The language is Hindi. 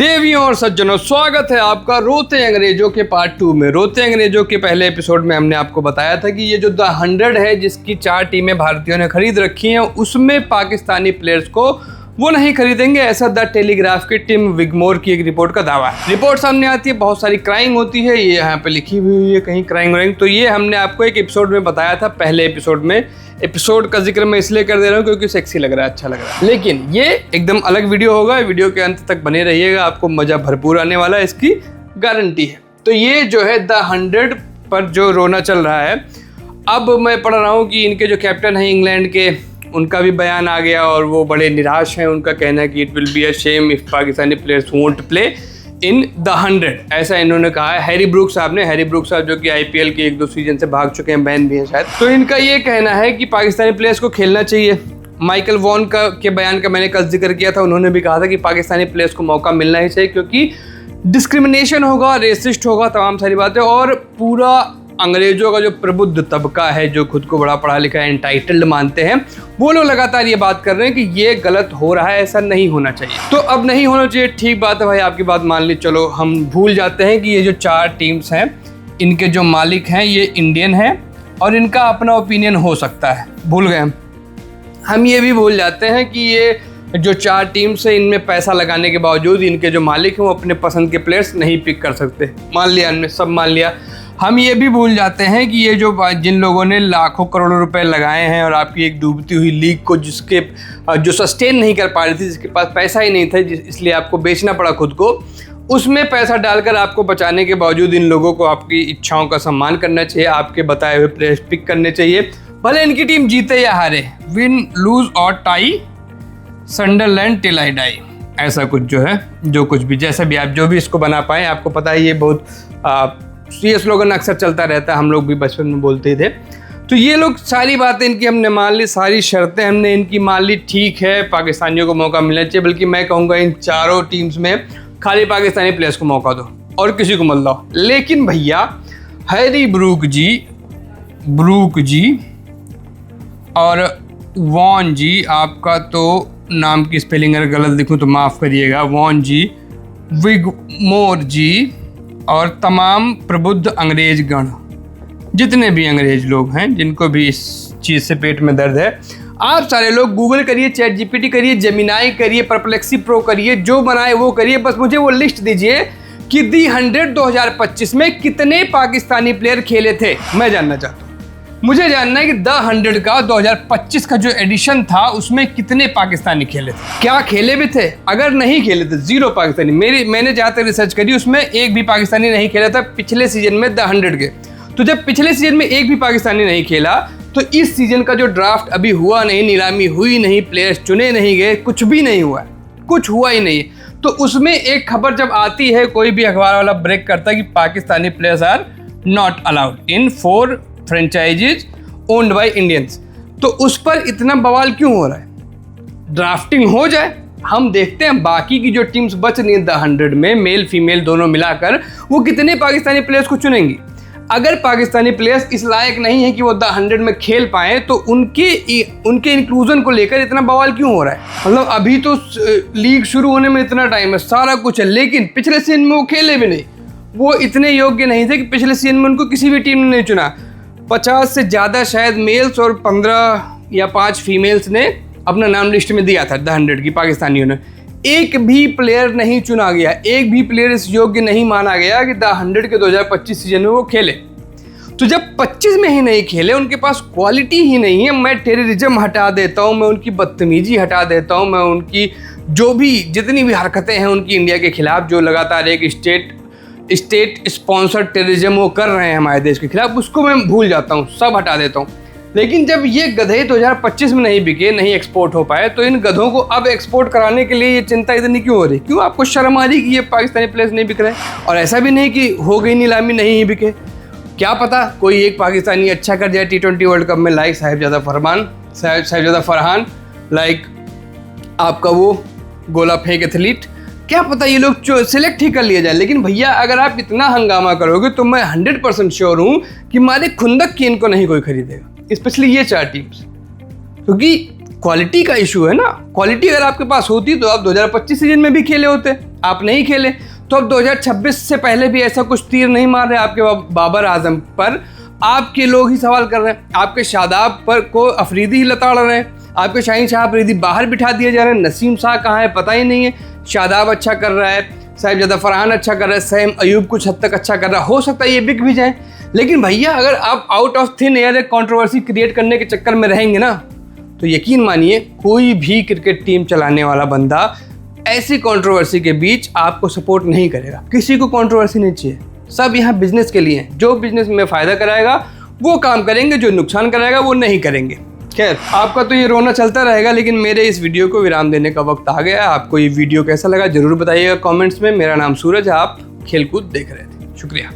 देवियों और सज्जनों, स्वागत है आपका रोते अंग्रेजों के पार्ट 2 में। रोते अंग्रेजों के पहले एपिसोड में हमने आपको बताया था कि ये जो द 100 है जिसकी 4 टीमें भारतीयों ने खरीद रखी हैं, उसमें पाकिस्तानी प्लेयर्स को वो नहीं खरीदेंगे, ऐसा द टेलीग्राफ की टिम विगमोर की एक रिपोर्ट का दावा है। रिपोर्ट सामने आती है, बहुत सारी क्राइंग होती है, ये यहाँ पे लिखी हुई है कहीं क्राइंग। तो ये हमने आपको एक एपिसोड में बताया था, पहले एपिसोड में। एपिसोड का जिक्र मैं इसलिए कर दे रहा हूँ क्योंकि सेक्सी लग रहा है, अच्छा लग रहा है। लेकिन ये एकदम अलग वीडियो होगा, वीडियो के अंत तक बने रहिएगा, आपको मजा भरपूर आने वाला है, इसकी गारंटी है। तो ये जो है द 100 पर जो रोना चल रहा है, अब मैं पढ़ रहा हूँ कि इनके जो कैप्टन हैं इंग्लैंड के, उनका भी बयान आ गया और वो बड़े निराश हैं। उनका कहना है कि it will be a shame if Pakistani players won't play in the 100, ऐसा इन्होंने कहा है। हैरी ब्रूक साहब ने, हैरी ब्रूक साहब जो कि आईपीएल के 1-2 सीजन से भाग चुके हैं, बैन भी हैं शायद। तो इनका ये कहना है कि पाकिस्तानी प्लेयर्स को खेलना चाहिए। माइकल वॉन के बयान का मैंने कल जिक्र किया था, उन्होंने भी कहा था कि पाकिस्तानी प्लेयर्स को मौका मिलना ही चाहिए क्योंकि डिस्क्रिमिनेशन होगा, रेसिस्ट होगा, तमाम सारी बातें। और पूरा अंग्रेजों का जो प्रबुद्ध तबका है, जो खुद को बड़ा पढ़ा लिखा एंटाइटल्ड मानते हैं, वो लोग लगातार ये बात कर रहे हैं कि ये गलत हो रहा है, ऐसा नहीं होना चाहिए। तो अब नहीं होना चाहिए, ठीक बात है भाई, आपकी बात मान ली। चलो हम भूल जाते हैं कि ये जो 4 टीम्स हैं, इनके जो मालिक हैं ये इंडियन हैं और इनका अपना ओपिनियन हो सकता है, भूल गए हम ये भी भूल जाते हैं कि ये जो 4 टीम्स हैं, इनमें पैसा लगाने के बावजूद इनके जो मालिक हैं वो अपने पसंद के प्लेयर्स नहीं पिक कर सकते। मान लिया, इनमें सब मान लिया। हम ये भी भूल जाते हैं कि ये जो जिन लोगों ने लाखों करोड़ों रुपए लगाए हैं और आपकी एक डूबती हुई लीग को जो सस्टेन नहीं कर पा रही थी, जिसके पास पैसा ही नहीं था, इसलिए आपको बेचना पड़ा खुद को, उसमें पैसा डालकर आपको बचाने के बावजूद इन लोगों को आपकी इच्छाओं का सम्मान करना चाहिए, आपके बताए हुए प्लेयर्स पिक करने चाहिए, भले इनकी टीम जीते या हारे। विन लूज और tie Sunderland till I die, ऐसा कुछ जो है, जो कुछ भी, जैसा भी आप जो भी इसको बना पाए। आपको पता है ये बहुत ये स्लोगन अक्सर चलता रहता है, हम लोग भी बचपन में बोलते ही थे। तो ये लोग सारी बातें इनकी हमने मान ली, सारी शर्तें हमने इनकी मान ली, ठीक है, पाकिस्तानियों को मौका मिलना चाहिए। बल्कि मैं कहूँगा इन 4 टीम्स में खाली पाकिस्तानी प्लेयर्स को मौका दो और किसी को मत लाओ। लेकिन भैया हैरी ब्रूक जी और वॉन जी, आपका तो नाम की स्पेलिंग अगर गलत लिखूँ तो माफ़ करिएगा, वॉन जी, विगमोर जी और तमाम प्रबुद्ध अंग्रेज गण, जितने भी अंग्रेज लोग हैं जिनको भी इस चीज़ से पेट में दर्द है, आप सारे लोग गूगल करिए, चैट जीपीटी करिए, जेमिनाई करिए, परप्लेक्सी प्रो करिए, जो बनाए वो करिए, बस मुझे वो लिस्ट दीजिए कि दी 100 2025 में कितने पाकिस्तानी प्लेयर खेले थे। मैं जानना चाहता हूँ, मुझे जानना है कि द 100 का 2025 का जो एडिशन था उसमें कितने पाकिस्तानी खेले थे, क्या खेले भी थे। अगर नहीं खेले थे, 0 पाकिस्तानी। मैंने जहाँ तक रिसर्च करी उसमें एक भी पाकिस्तानी नहीं खेला था पिछले सीजन में द 100 के। तो जब पिछले सीजन में एक भी पाकिस्तानी नहीं खेला, तो इस सीजन का जो ड्राफ्ट अभी हुआ नहीं, नीलामी हुई नहीं, प्लेयर्स चुने नहीं गए, कुछ भी नहीं हुआ, कुछ हुआ ही नहीं। तो उसमें एक खबर जब आती है, कोई भी अखबार वाला ब्रेक करता है कि Pakistani players are not allowed in 4 franchises owned by Indians, तो उस पर इतना बवाल क्यों हो रहा है? ड्राफ्टिंग हो जाए, हम देखते हैं बाकी की जो टीम्स बच रही हैं द 100 में, मेल फीमेल दोनों मिलाकर, वो कितने पाकिस्तानी प्लेयर्स को चुनेंगी। अगर पाकिस्तानी प्लेयर्स इस लायक नहीं है कि वो द 100 में खेल पाएँ, तो उनके इंक्लूजन को लेकर इतना बवाल क्यों हो रहा है? मतलब अभी तो लीग शुरू होने में इतना टाइम है, सारा कुछ है, लेकिन पिछले सीजन में वो खेले भी नहीं, वो इतने योग्य नहीं थे कि पिछले सीजन में उनको किसी भी टीम ने नहीं चुना। 50 से ज़्यादा शायद मेल्स और 15 या 5 फीमेल्स ने अपना नाम लिस्ट में दिया था द 100 की, पाकिस्तानियों ने। एक भी प्लेयर नहीं चुना गया, एक भी प्लेयर इस योग्य नहीं माना गया कि द 100 के 2025 सीजन में वो खेले। तो जब 25 में ही नहीं खेले, उनके पास क्वालिटी ही नहीं है, मैं टेररिज्म हटा देता हूँ, मैं उनकी बदतमीजी हटा देता हूँ, मैं उनकी जो भी जितनी भी हरकतें हैं उनकी इंडिया के खिलाफ, जो लगातार एक स्टेट स्पॉन्सर्ड टेररिज्म वो कर रहे हैं हमारे देश के खिलाफ, उसको मैं भूल जाता हूँ, सब हटा देता हूँ। लेकिन जब ये गधे 2025 में नहीं बिके, नहीं एक्सपोर्ट हो पाए, तो इन गधों को अब एक्सपोर्ट कराने के लिए ये चिंता इतनी क्यों हो रही? क्यों आपको शर्म आ रही कि ये पाकिस्तानी प्लेयर्स नहीं बिक रहे? और ऐसा भी नहीं कि हो गई नीलामी, नहीं ही बिके, क्या पता कोई एक पाकिस्तानी अच्छा कर जाए T20 वर्ल्ड कप में, लाइक साहिबजादा फरहान, लाइक आपका वो गोला फेंक एथलीट, क्या पता ये लोग सिलेक्ट ही कर लिए जाए। लेकिन भैया अगर आप इतना हंगामा करोगे तो मैं 100% श्योर हूँ कि मालिक खुंदक की इनको नहीं कोई खरीदेगा, स्पेशली ये 4 टीम्स, क्योंकि क्वालिटी का इशू है ना। क्वालिटी अगर आपके पास होती तो आप 2025 सीजन में भी खेले होते, आप नहीं खेले, तो अब 2026 से पहले भी ऐसा कुछ तीर नहीं मार रहे आपके बाबर आजम पर। आपके लोग ही सवाल कर रहे हैं, आपके शादाब पर को अफरीदी ही लताड़ रहे हैं, आपके शाहीन शाह अफरीदी बाहर बिठा दिए जा रहे हैं। नसीम शाह कहाँ है पता ही नहीं है। शादाब अच्छा कर रहा है, साहिबजादा फरहान अच्छा कर रहा है, सैम अयूब कुछ हद तक अच्छा कर रहा है, हो सकता है ये बिक भी जाए। लेकिन भैया अगर आप आउट ऑफ थिन एयर एक कंट्रोवर्सी क्रिएट करने के चक्कर में रहेंगे ना, तो यकीन मानिए कोई भी क्रिकेट टीम चलाने वाला बंदा ऐसी कंट्रोवर्सी के बीच आपको सपोर्ट नहीं करेगा। किसी को कंट्रोवर्सी नहीं चाहिए, सब यहाँ बिजनेस के लिए हैं। जो बिजनेस में फ़ायदा कराएगा वो काम करेंगे, जो नुकसान कराएगा वो नहीं करेंगे। खैर, आपका तो ये रोना चलता रहेगा, लेकिन मेरे इस वीडियो को विराम देने का वक्त आ गया। आपको ये वीडियो कैसा लगा ज़रूर बताइएगा कमेंट्स में। मेरा नाम सूरज है, आप खेलकूद देख रहे थे। शुक्रिया।